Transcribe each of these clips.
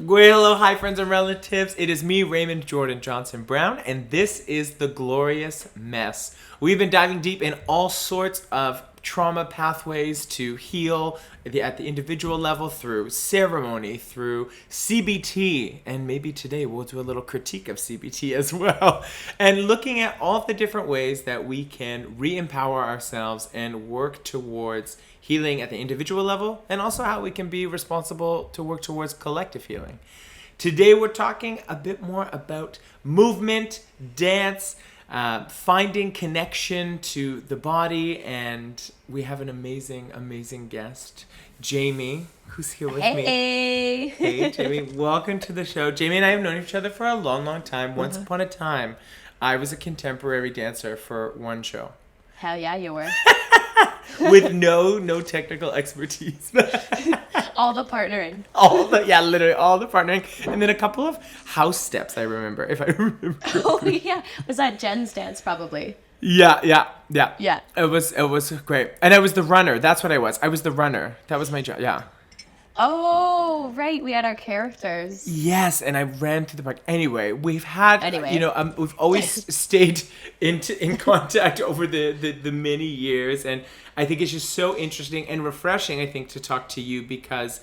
Well, hello, hi, friends and relatives. It is me, Raymond Jordan Johnson Brown, and this is The Glorious Mess. We've been diving deep in all sorts of trauma pathways to heal at the individual level through ceremony, through CBT, and maybe today we'll do a little critique of CBT as well, and looking at all of the different ways that we can re-empower ourselves and work towards healing at the individual level, and also how we can be responsible to work towards collective healing. Today we're talking a bit more about movement, dance, finding connection to the body, and we have an amazing guest, Jamie, who's here with me. Hey, Jamie, welcome to the show. Jamie and I have known each other for a long time. Once upon a time, I was a contemporary dancer for one show. Hell yeah, you were. With no technical expertise. All the partnering. Literally all the partnering. And then a couple of house steps, I remember, if I remember. Oh, yeah. Was that Jen's dance, probably? Yeah. Yeah. It was great. And I was the runner. That's what I was. I was the runner. That was my job. Yeah. Oh, right. We had our characters. Yes, and I ran through the park. Anyway, we've had, we've always stayed in contact over the many years, and I think it's just so interesting and refreshing, I think, to talk to you, because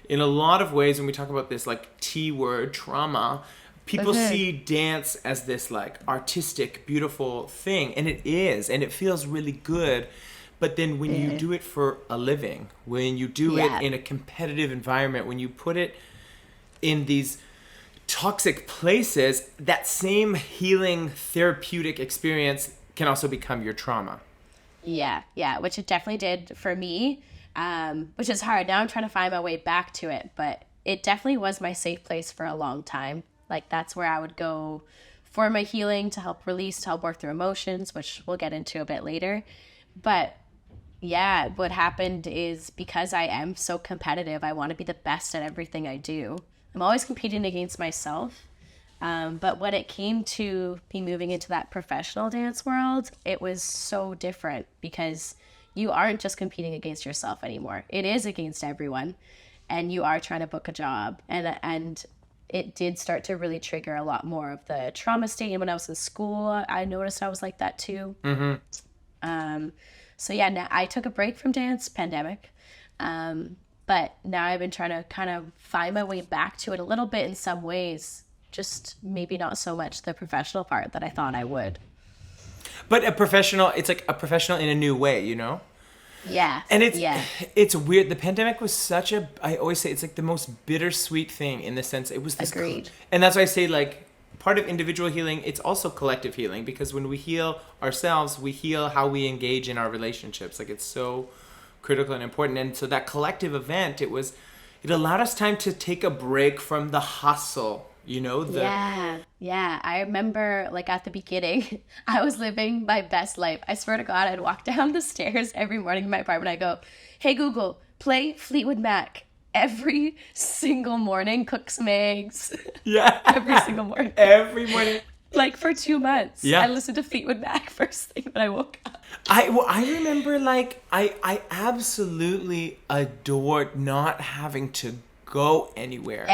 in a lot of ways, when we talk about this, like, T word, trauma, people see dance as this, like, artistic, beautiful thing, and it is, and it feels really good. But then when you do it for a living, when you do it in a competitive environment, when you put it in these toxic places, that same healing therapeutic experience can also become your trauma. Yeah, which it definitely did for me, which is hard. Now I'm trying to find my way back to it, but it definitely was my safe place for a long time. Like, that's where I would go for my healing, to help release, to help work through emotions, which we'll get into a bit later. But yeah, what happened is, because I am so competitive, I want to be the best at everything I do. I'm always competing against myself. But when it came to me moving into that professional dance world, it was so different, because you aren't just competing against yourself anymore. It is against everyone, and you are trying to book a job. And it did start to really trigger a lot more of the trauma state. And when I was in school, I noticed I was like that too. So yeah, now I took a break from dance, pandemic. But now I've been trying to kind of find my way back to it a little bit in some ways, just maybe not so much the professional part that I thought I would. But a professional, it's like a professional in a new way, you know? Yeah. And it's weird. The pandemic was I always say it's like the most bittersweet thing, in the sense it was this. Agreed. And that's why I say, like, part of individual healing, it's also collective healing, because when we heal ourselves, we heal how we engage in our relationships. Like, it's so critical and important. And so that collective event, it allowed us time to take a break from the hustle, you know? Yeah. I remember, like, at the beginning, I was living my best life. I swear to God, I'd walk down the stairs every morning in my apartment. I go, hey, Google, play Fleetwood Mac. Every single morning, cook some eggs. Yeah. Every single morning. Every morning. Like, for 2 months. Yeah. I listened to Fleetwood Mac first thing when I woke up. I remember, like, I absolutely adored not having to go anywhere.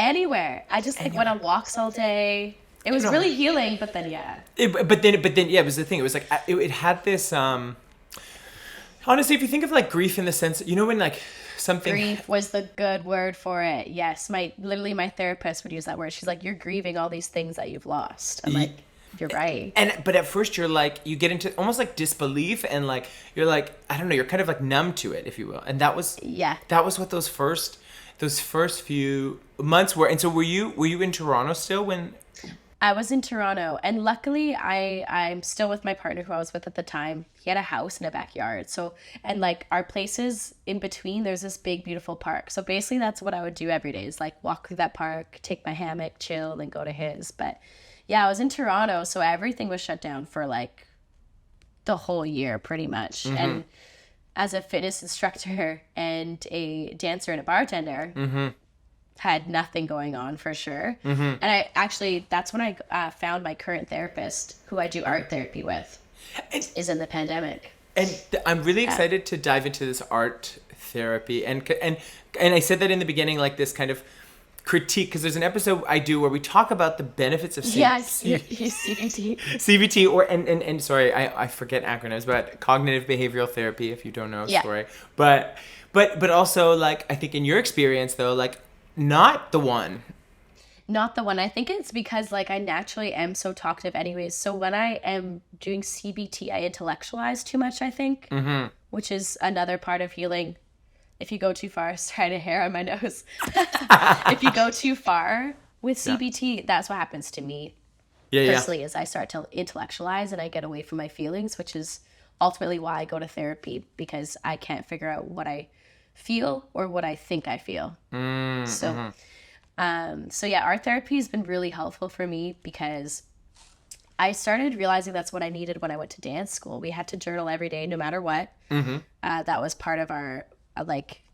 I just, like, went on walks all day. It was really healing, but then, yeah. But then, it was the thing. It was like, it had this, honestly, if you think of, like, grief in the sense, you know, when, like, something... Grief was the good word for it. Yes. My therapist would use that word. She's like, you're grieving all these things that you've lost. I'm like, you're right. But at first you're like, you get into almost like disbelief, and like, you're like, I don't know, you're kind of like numb to it, if you will. And that was what those first few months were. And so were you in Toronto still when... I was in Toronto, and luckily I'm still with my partner who I was with at the time. He had a house and a backyard. So, and like, our places in between, there's this big, beautiful park. So basically that's what I would do every day, is like walk through that park, take my hammock, chill, and go to his. But yeah, I was in Toronto, so everything was shut down for like the whole year pretty much. And as a fitness instructor and a dancer and a bartender, had nothing going on for sure. And that's when I found my current therapist, who I do art therapy with, is in the pandemic. And I'm really excited to dive into this art therapy. And I said that in the beginning, like, this kind of critique, because there's an episode I do where we talk about the benefits of Yes, CBT. CBT, or and sorry, I forget acronyms, but cognitive behavioral therapy, if you don't know, Yeah. sorry. But also, like, I think in your experience though, like, not the one. Not the one. I think it's because like I naturally am so talkative anyways. So when I am doing CBT, I intellectualize too much, I think, which is another part of healing. If you go too far, sorry, a hair on my nose. If you go too far with CBT, that's what happens to me personally, is I start to intellectualize and I get away from my feelings, which is ultimately why I go to therapy, because I can't figure out what I feel or what I think I feel. So yeah, art therapy has been really helpful for me because I started realizing that's what I needed when I went to dance school. We had to journal every day, no matter what. That was part of our,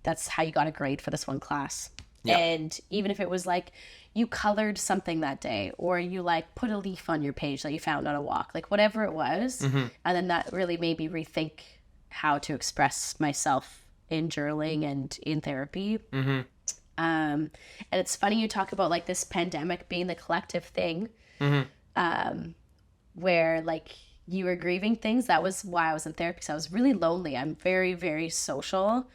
that's how you got a grade for this one class. Yeah. And even if it was like you colored something that day, or you like put a leaf on your page that you found on a walk, like whatever it was. And then that really made me rethink how to express myself in journaling and in therapy. And it's funny you talk about like this pandemic being the collective thing, where like you were grieving things. That was why I was in therapy, because I was really lonely. I'm very, very social.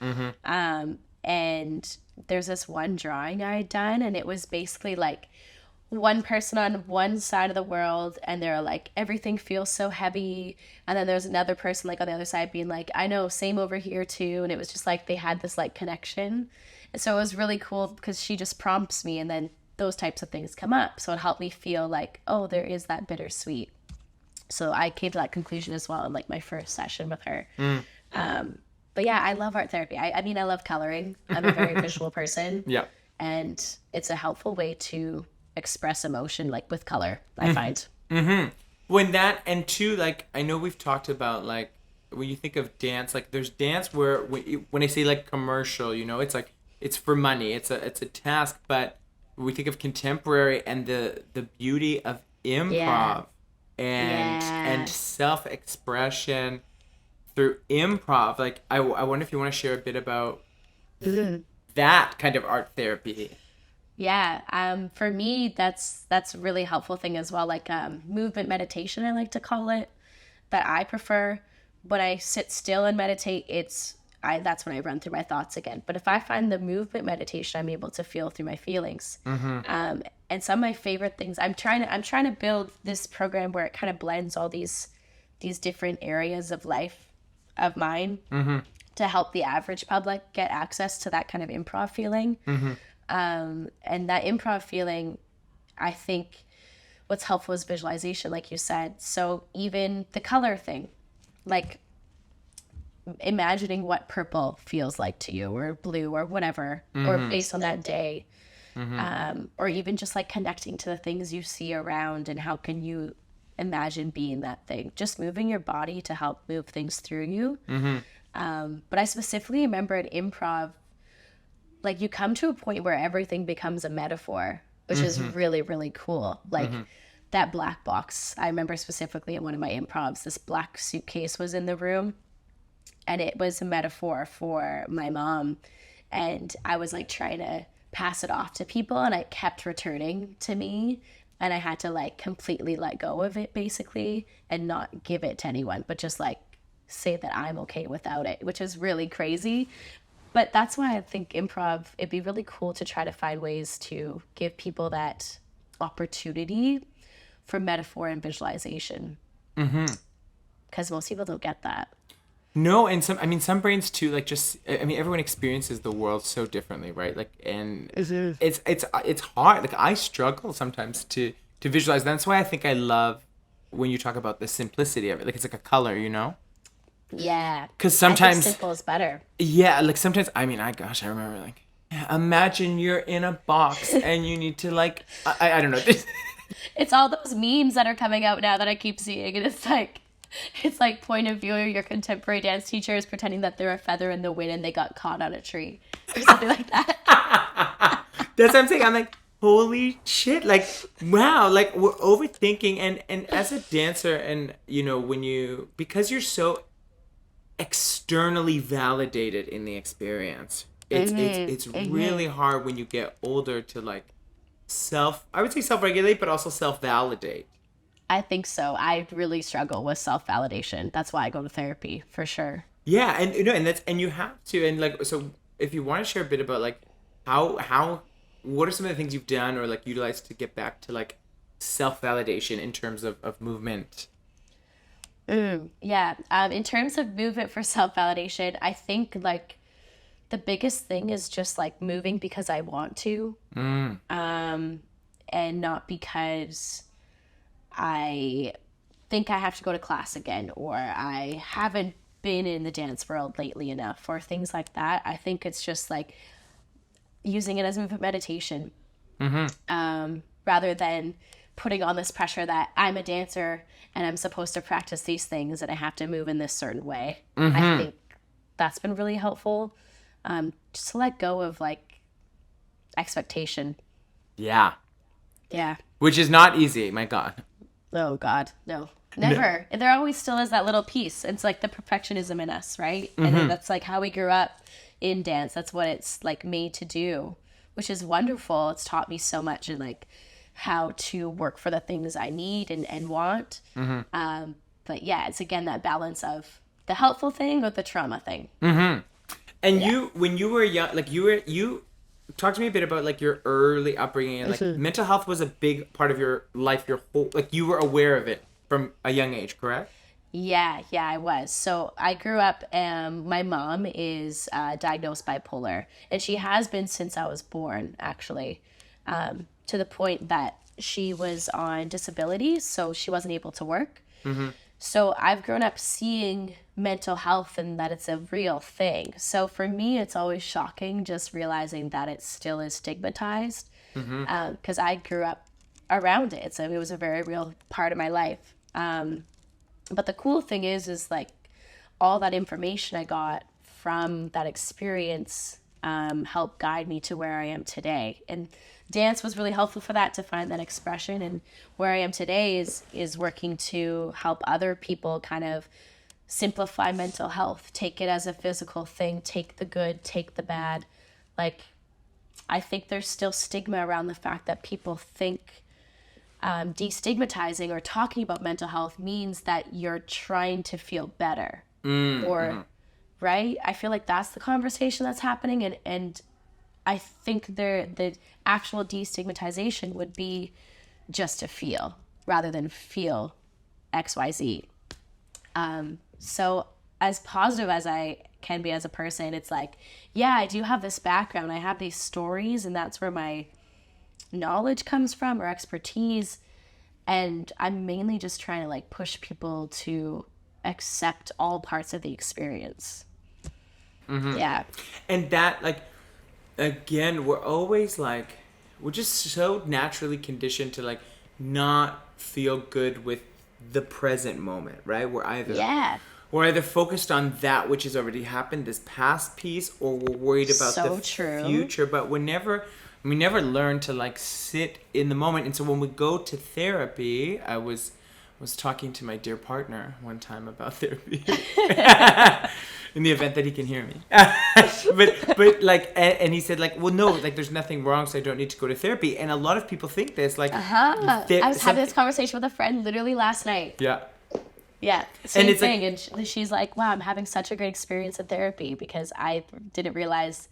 And there's this one drawing I had done, and it was basically like one person on one side of the world, and they're like, everything feels so heavy. And then there's another person like on the other side being like, I know, same over here too. And it was just like they had this like connection. And so it was really cool because she just prompts me, and then those types of things come up. So it helped me feel like, oh, there is that bittersweet. So I came to that conclusion as well in like my first session with her. But yeah, I love art therapy. I mean, I love coloring. I'm a very visual person. Yeah. And it's a helpful way to express emotion, like with color, I find. When that, and two, like, I know we've talked about, like, when you think of dance, like, there's dance where, when I say, like, commercial, you know, it's like, it's for money. It's a task, but we think of contemporary and the beauty of improv and self-expression through improv. Like, I wonder if you want to share a bit about that kind of art therapy. Yeah, for me, that's a really helpful thing as well. Like movement meditation, I like to call it, that I prefer. When I sit still and meditate, that's when I run through my thoughts again. But if I find the movement meditation, I'm able to feel through my feelings. And some of my favorite things, I'm trying to build this program where it kind of blends all these different areas of life of mine to help the average public get access to that kind of improv feeling. And that improv feeling, I think what's helpful is visualization, like you said. So even the color thing, like imagining what purple feels like to you, or blue, or whatever, or based on that day. Or even just like connecting to the things you see around, and how can you imagine being that thing, just moving your body to help move things through you. But I specifically remember in improv, like you come to a point where everything becomes a metaphor, which is really, really cool. Like that black box, I remember specifically in one of my improvs, this black suitcase was in the room, and it was a metaphor for my mom. And I was like trying to pass it off to people, and it kept returning to me. And I had to like completely let go of it, basically, and not give it to anyone, but just like say that I'm okay without it, which is really crazy. But that's why I think improv, it'd be really cool to try to find ways to give people that opportunity for metaphor and visualization. Because most people don't get that. No, and some brains too, like everyone experiences the world so differently, right? Like, and it's hard. Like, I struggle sometimes to visualize. That's why I think I love when you talk about the simplicity of it. Like, it's like a color, you know? Yeah. Because sometimes I think simple is better. Yeah, like sometimes, I remember like, imagine you're in a box and you need to like, I don't know. It's all those memes that are coming out now that I keep seeing, and it's like point of view, your contemporary dance teacher is pretending that they're a feather in the wind and they got caught on a tree or something like that. That's what I'm saying. I'm like, holy shit, like, wow, like we're overthinking. And as a dancer, and you know, because you're so externally validated in the experience, it's really hard when you get older to like I would say self-regulate, but also self-validate. I think so. I really struggle with self-validation. That's why I go to therapy, for sure. Yeah, and and you have to, and like, so if you want to share a bit about like how what are some of the things you've done or like utilized to get back to like self-validation in terms of movement. Yeah. In terms of movement for self-validation, I think like the biggest thing is just like moving because I want to, and not because I think I have to go to class again, or I haven't been in the dance world lately enough, or things like that. I think it's just like using it as movement meditation, rather than putting on this pressure that I'm a dancer and I'm supposed to practice these things and I have to move in this certain way. I think that's been really helpful. Just to let go of like expectation. Yeah. Yeah. Which is not easy, my God. Oh God, no, never. No. There always still is that little piece. It's like the perfectionism in us, right? And that's like how we grew up in dance. That's what it's like made to do, which is wonderful. It's taught me so much in like how to work for the things I need and want. But yeah, it's again that balance of the helpful thing or the trauma thing. And you, when you were young, like you talk to me a bit about like your early upbringing and like mental health was a big part of your life, your whole, like you were aware of it from a young age, correct? Yeah, I was. So I grew up, my mom is diagnosed bipolar, and she has been since I was born, actually, to the point that she was on disability, so she wasn't able to work. So I've grown up seeing mental health and that it's a real thing. So for me, it's always shocking just realizing that it still is stigmatized, because I grew up around it. So it was a very real part of my life. But the cool thing is like all that information I got from that experience helped guide me to where I am today. And dance was really helpful for that, to find that expression. And where I am today is working to help other people kind of simplify mental health, take it as a physical thing, take the good, take the bad. Like, I think there's still stigma around the fact that people think destigmatizing or talking about mental health means that you're trying to feel better, or right? I feel like that's the conversation that's happening, and I think the actual destigmatization would be just to feel rather than feel XYZ. So as positive as I can be as a person, it's like, yeah, I do have this background, I have these stories, and that's where my knowledge comes from, or expertise, and I'm mainly just trying to like push people to accept all parts of the experience. Yeah. And that, like, again, we're just so naturally conditioned to like not feel good with the present moment, right? We're either focused on that which has already happened, this past piece, or we're worried about the future, but we never learn to like sit in the moment. And so when we go to therapy, I was talking to my dear partner one time about therapy in the event that he can hear me. but like, and he said like, well, no, like there's nothing wrong, so I don't need to go to therapy. And a lot of people think this, like, I was having this conversation with a friend literally last night. Yeah, same thing. And she's like, wow, I'm having such a great experience in therapy, because I didn't realize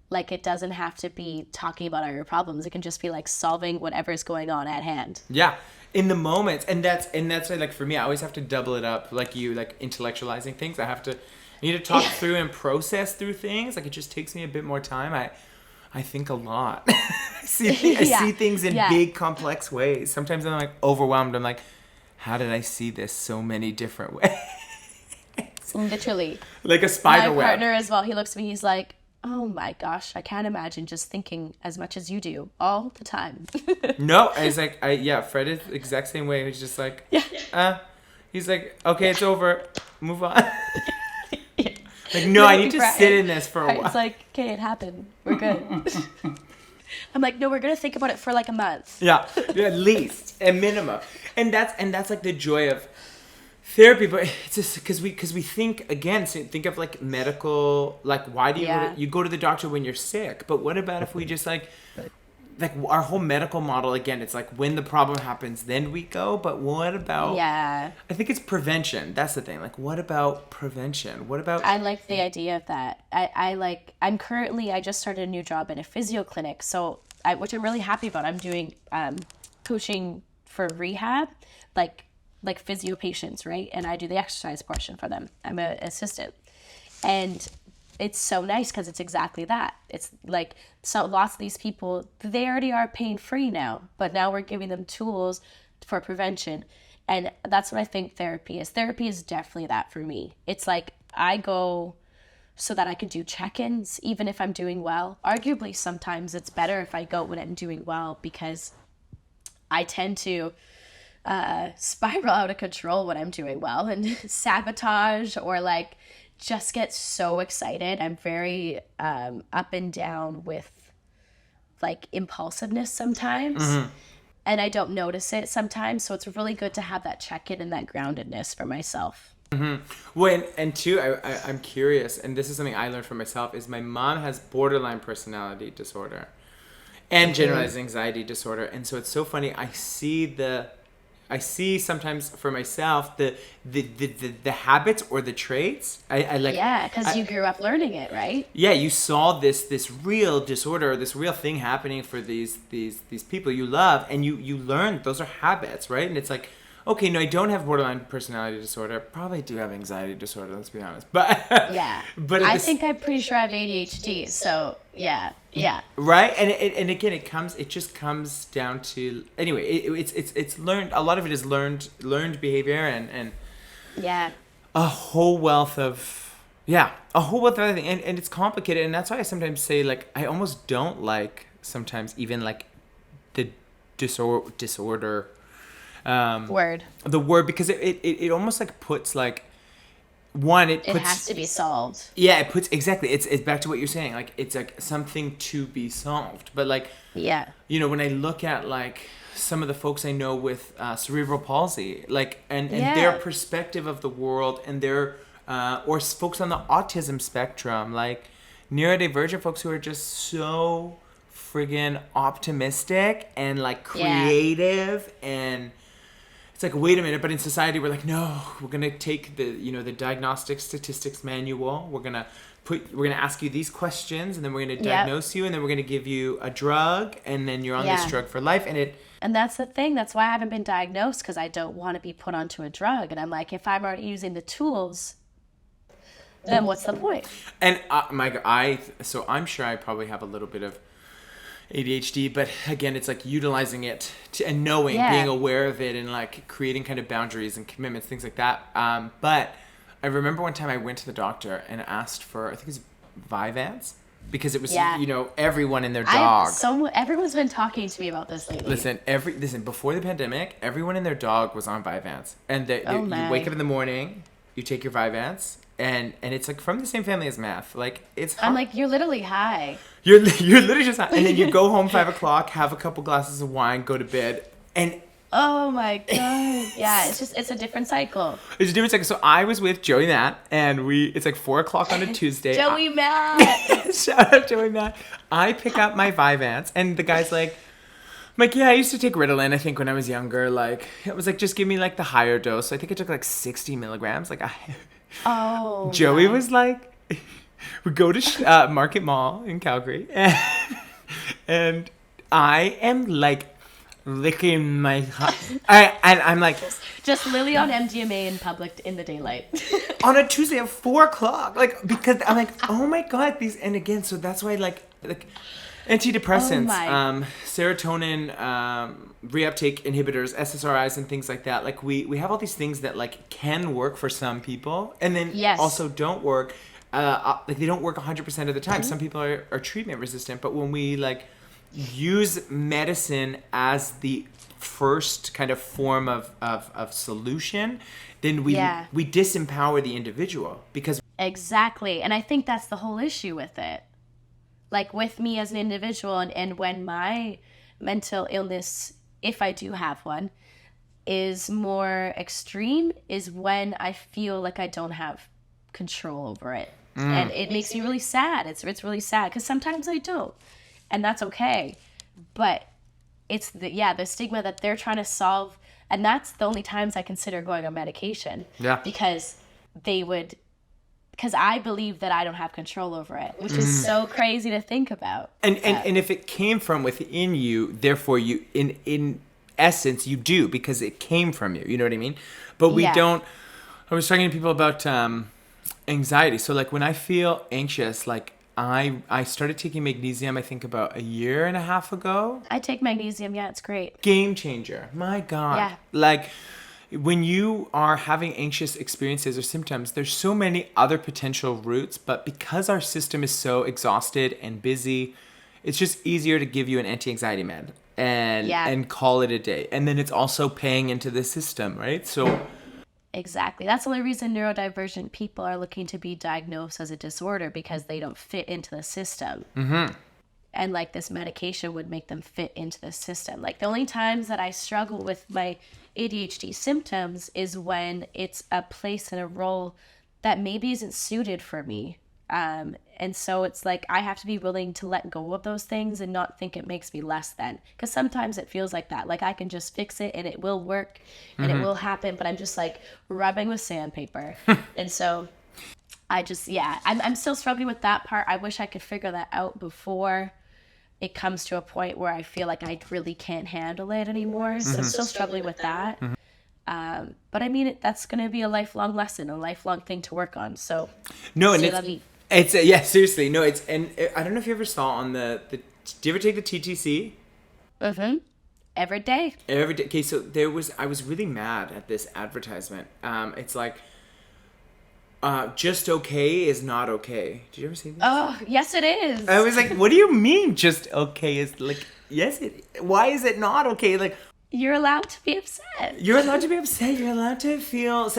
like it doesn't have to be talking about all your problems. It can just be like solving whatever's going on at hand. Yeah, in the moment. And that's why, like, for me, I always have to double it up, like you, like intellectualizing things. I need to talk through and process through things. Like, it just takes me a bit more time. I think a lot. I see things in big, complex ways. Sometimes I'm like overwhelmed. I'm like, how did I see this so many different ways? Literally. Like a spider web. My partner as well, he looks at me, he's like, oh my gosh, I can't imagine just thinking as much as you do all the time. No, it's like, Fred is the exact same way. He's just like, he's like, okay, it's over. Move on. Like, no, I need to sit in this for a while. It's like, okay, it happened. We're good. I'm like, no, we're going to think about it for like a month. Yeah, at least, a minimum. And that's like the joy of therapy, but it's just because we think, again, think of like medical, like, why do you go to the doctor when you're sick? But what about if we just like like our whole medical model, again, it's like when the problem happens, then we go. But what about, Yeah. I think it's prevention. That's the thing. Like, what about prevention? What about, I like the idea of that. I just started a new job in a physio clinic, which I'm really happy about. I'm doing coaching for rehab, like physio patients, right? And I do the exercise portion for them. I'm an assistant. And it's so nice because it's exactly that. It's like, so lots of these people, they already are pain free now, but now we're giving them tools for prevention. And that's what I think therapy is. Therapy is definitely that for me. It's like I go so that I can do check-ins even if I'm doing well. Arguably, sometimes it's better if I go when I'm doing well, because I tend to spiral out of control when I'm doing well and sabotage, or like just get so excited. I'm very up and down with like impulsiveness sometimes. And I don't notice it sometimes. So it's really good to have that check-in and that groundedness for myself. well, and two, I'm curious, and this is something I learned for myself, is my mom has borderline personality disorder and generalized anxiety disorder. And so it's so funny. I see sometimes for myself the habits or the traits. I like. Yeah, because you grew up learning it, right? Yeah, you saw this real disorder, this real thing happening for these people you love, and you learned those are habits, right? And it's like, okay, no, I don't have borderline personality disorder. Probably do have anxiety disorder. Let's be honest, but Yeah. but I think I'm pretty sure I have ADHD. So yeah. right, and again, it just comes down to, anyway, it's learned. A lot of it is learned behavior and Yeah. a whole wealth of everything, and it's complicated, and that's why I sometimes say, like, I almost don't like sometimes even like the disorder Word. the word, because it almost like puts like one it It puts has to be solved. yeah, it puts, exactly, it's back to what you're saying, like it's like something to be solved. But like, Yeah. you know, when I look at like some of the folks I know with cerebral palsy, like, and their perspective of the world, and their or folks on the autism spectrum, like neurodivergent folks who are just so friggin' optimistic and like creative, and it's like, wait a minute, but in society we're like, no, we're gonna take the diagnostic statistics manual, we're gonna ask you these questions, and then we're gonna diagnose you, and then we're gonna give you a drug, and then you're on this drug for life. And that's the thing. That's why I haven't been diagnosed, because I don't want to be put onto a drug. And I'm like, if I'm already using the tools, then what's the point? And so I'm sure I probably have a little bit of ADHD, but again, it's like utilizing it and knowing, being aware of it, and like creating kind of boundaries and commitments, things like that. But I remember one time I went to the doctor and asked for, I think it was Vyvanse, because it was everyone and their dog. Everyone's been talking to me about this lately. Listen, before the pandemic, everyone and their dog was on Vyvanse, and you wake up in the morning, you take your Vyvanse, and it's like from the same family as meth. Like, it's hard. I'm like, you're literally high. You're literally just high. And then you go home 5:00, have a couple glasses of wine, go to bed, and oh my god, yeah, it's a different cycle. It's a different cycle. So I was with Joey Matt, and it's like 4:00 on a Tuesday. Joey Matt. Shout out Joey Matt. I pick up my Vyvanse, and the guy's like, yeah, I used to take Ritalin, I think, when I was younger. Like, it was like, just give me like the higher dose. So I think I took like 60 milligrams. Like, Joey was like, we go to Market Mall in Calgary, and I am like licking my and I'm like, just Lily on MDMA in public in the daylight on a Tuesday at 4:00, like, because I'm like, oh my god, these. And again, so that's why like antidepressants, serotonin reuptake inhibitors, SSRIs, and things like that. Like, we have all these things that like can work for some people, and then also don't work. Like, they don't work 100% of the time. Some people are treatment resistant, but when we like use medicine as the first kind of form of solution, then we disempower the individual, because exactly. And I think that's the whole issue with it. Like, with me as an individual, and when my mental illness, if I do have one, is more extreme, is when I feel like I don't have control over it. And it makes me really sad. It's really sad, because sometimes I don't. And that's okay. But it's the stigma that they're trying to solve. And that's the only times I consider going on medication. Yeah. Because I believe that I don't have control over it, which is so crazy to think about. And if it came from within you, therefore you in essence you do, because it came from you. You know what I mean? But we don't. I was talking to people about anxiety. So like when I feel anxious, like I started taking magnesium, I think about a year and a half ago. I take magnesium. Yeah, it's great. Game changer. My God. Yeah. Like when you are having anxious experiences or symptoms, there's so many other potential routes, but because our system is so exhausted and busy, it's just easier to give you an anti-anxiety med and call it a day. And then it's also paying into the system, right? So Exactly. That's the only reason neurodivergent people are looking to be diagnosed as a disorder, because they don't fit into the system. And like this medication would make them fit into the system. Like the only times that I struggle with my ADHD symptoms is when it's a place and a role that maybe isn't suited for me. And so it's like I have to be willing to let go of those things and not think it makes me less than. Because sometimes it feels like that. Like I can just fix it and it will work and it will happen, but I'm just like rubbing with sandpaper. And so I just, I'm still struggling with that part. I wish I could figure that out before it comes to a point where I feel like I really can't handle it anymore. So I'm still struggling with that. But I mean, that's going to be a lifelong lesson, a lifelong thing to work on. So no, and seriously, no, and I don't know if you ever saw on the do you ever take the TTC? Every day. Every day. Okay, so I was really mad at this advertisement. It's like, just okay is not okay. Did you ever see this? Oh, yes, it is. I was like, what do you mean just okay is like, yes, why is it not okay? Like, you're allowed to be upset. You're allowed to be upset. You're allowed to feel...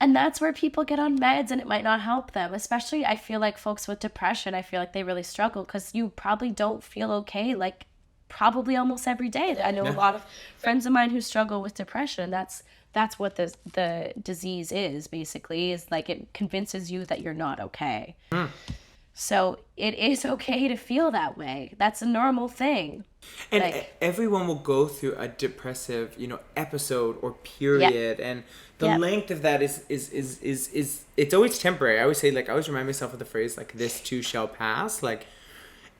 And that's where people get on meds and it might not help them. Especially, I feel like folks with depression, I feel like they really struggle because you probably don't feel okay, like, probably almost every day. I know a lot of friends of mine who struggle with depression. That's what the disease is, basically, is like it convinces you that you're not okay. So it is okay to feel that way. That's a normal thing. And like, everyone will go through a depressive, episode or period, and the length of that is it's always temporary. I always say, like, I always remind myself of the phrase, like, this too shall pass. Like,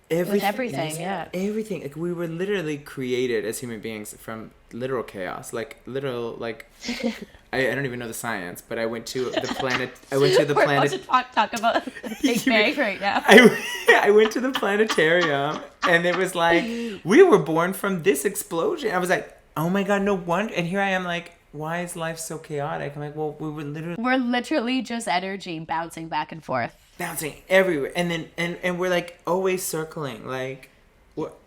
everything. Like, we were literally created as human beings from literal chaos, like literal, like. I don't even know the science, but I went to the planet. We're about to talk about Big Bang right now. I went to the planetarium, and it was like, we were born from this explosion. I was like, oh my God, no wonder. And here I am, like, why is life so chaotic? I'm like, well, we're literally just energy bouncing back and forth, bouncing everywhere, and then and we're like always circling, like.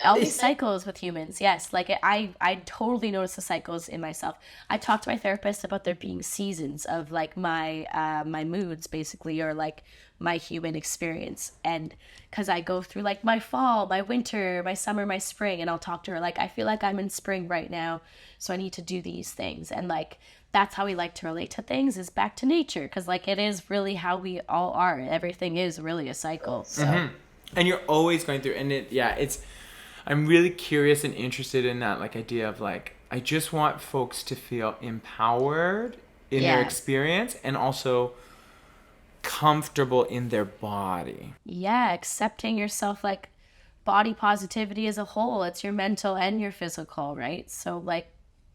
All these cycles with humans, yes. Like I totally notice the cycles in myself. I talked to my therapist about there being seasons of like my moods, basically, or like my human experience. And because I go through like my fall, my winter, my summer, my spring, and I'll talk to her like, I feel like I'm in spring right now, so I need to do these things. And like that's how we like to relate to things, is back to nature, because like it is really how we all are. Everything is really a cycle. So and you're always going through, and I'm really curious and interested in that, like, idea of, like, I just want folks to feel empowered in their experience and also comfortable in their body. Yeah, accepting yourself, like, body positivity as a whole. It's your mental and your physical, right? So, like,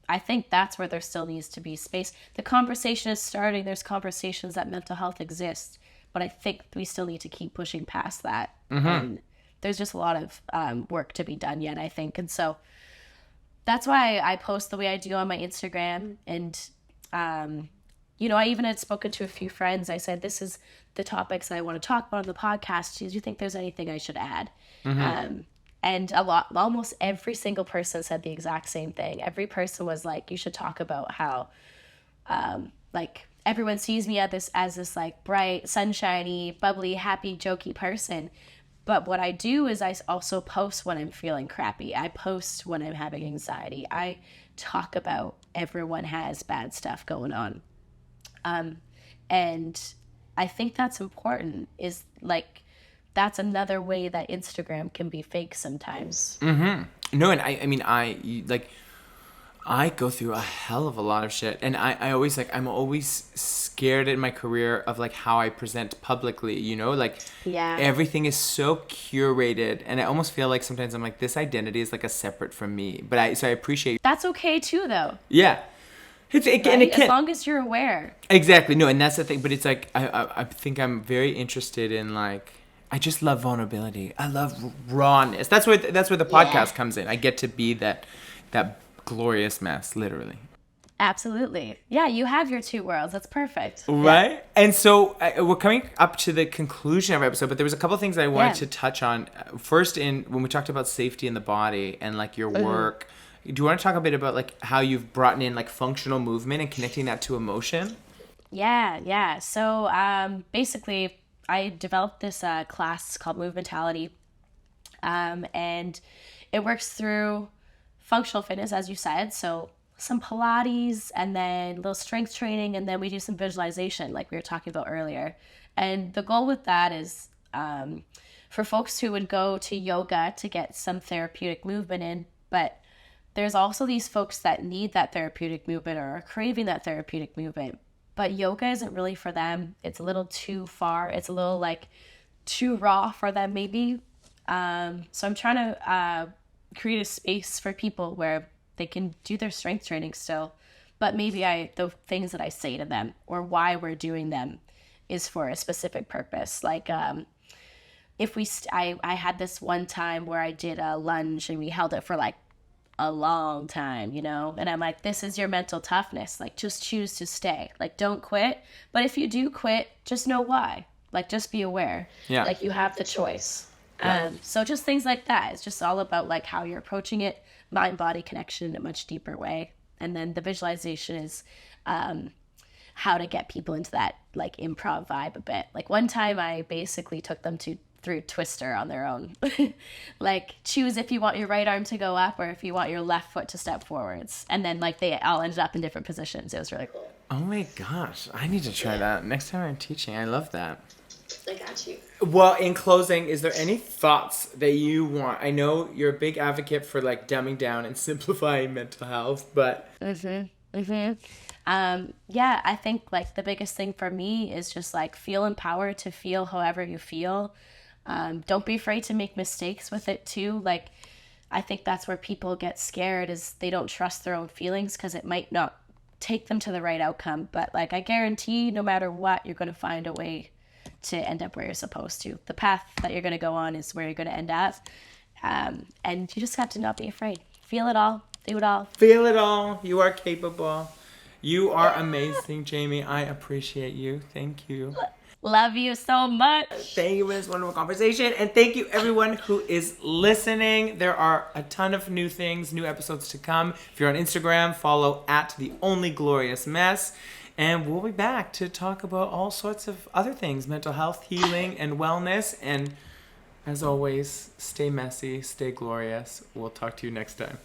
I think that's where there still needs to be space. The conversation is starting. There's conversations that mental health exists, but I think we still need to keep pushing past that. And there's just a lot of work to be done yet, I think. And so that's why I post the way I do on my Instagram. And, I even had spoken to a few friends. I said, this is the topics I want to talk about on the podcast. Do you think there's anything I should add? And almost every single person said the exact same thing. Every person was like, you should talk about how, like, everyone sees me as this like bright, sunshiny, bubbly, happy, jokey person. But what I do is I also post when I'm feeling crappy. I post when I'm having anxiety. I talk about everyone has bad stuff going on. And I think that's important, is like that's another way that Instagram can be fake sometimes. No, and I mean, like, I go through a hell of a lot of shit, and I always like, I'm always scared in my career of like how I present publicly, you know, like Yeah. everything is so curated, and I almost feel like sometimes I'm like, this identity is like a separate from me, but I appreciate, That's okay too, though. yeah, and Right? it As can long as you're aware. exactly, no, and that's the thing, but it's like I think I'm very interested in like. I just love vulnerability. I love rawness. That's where the Yeah. podcast comes in. I get to be that glorious mess, literally. Absolutely. Yeah, you have your two worlds. That's perfect. Right? Yeah. And so we're coming up to the conclusion of our episode, but there was a couple of things I wanted Yeah. to touch on. First, in when we talked about safety in the body and like your work, do you want to talk a bit about like how you've brought in like functional movement and connecting that to emotion? Yeah. So basically, I developed this class called Movementality, and it works through functional fitness, as you said. So some Pilates and then a little strength training, and then we do some visualization, like we were talking about earlier. And the goal with that is for folks who would go to yoga to get some therapeutic movement in, but there's also these folks that need that therapeutic movement or are craving that therapeutic movement, but yoga isn't really for them. It's a little too far. It's a little like too raw for them, maybe. So I'm trying to create a space for people where they can do their strength training still, but maybe the things that I say to them or why we're doing them is for a specific purpose. Like if I had this one time where I did a lunge and we held it for like a long time, you know? And I'm like, this is your mental toughness. Like, just choose to stay. Like, don't quit. But if you do quit, just know why. Like, just be aware. Yeah. Like, you have the choice. Yeah. So just things like that. It's just all about like how you're approaching it, mind-body connection in a much deeper way. And then the visualization is how to get people into that like improv vibe a bit. Like one time I basically took them through Twister on their own. Like choose if you want your right arm to go up or if you want your left foot to step forwards. And then like they all ended up in different positions. It was really cool. Oh my gosh, I need to try that next time I'm teaching. I love that. I got you. Well, in closing, is there any thoughts that you want? I know you're a big advocate for like dumbing down and simplifying mental health, but Yeah, I think like the biggest thing for me is just like feel empowered to feel however you feel. Don't be afraid to make mistakes with it too. Like I think that's where people get scared is they don't trust their own feelings because it might not take them to the right outcome. But like I guarantee no matter what, you're going to find a way to end up where you're supposed to. The path that you're going to go on is where you're going to end up. And you just have to not be afraid. Feel it all. Do it all. feel it all. You are capable. You are amazing, Jamie. I appreciate you. Thank you. Love you so much. Thank you for this wonderful conversation. And thank you everyone who is listening. There are a ton of new things, new episodes to come. If you're on Instagram, follow at The Only Glorious Mess. And we'll be back to talk about all sorts of other things, mental health, healing, and wellness. And as always, stay messy, stay glorious. We'll talk to you next time.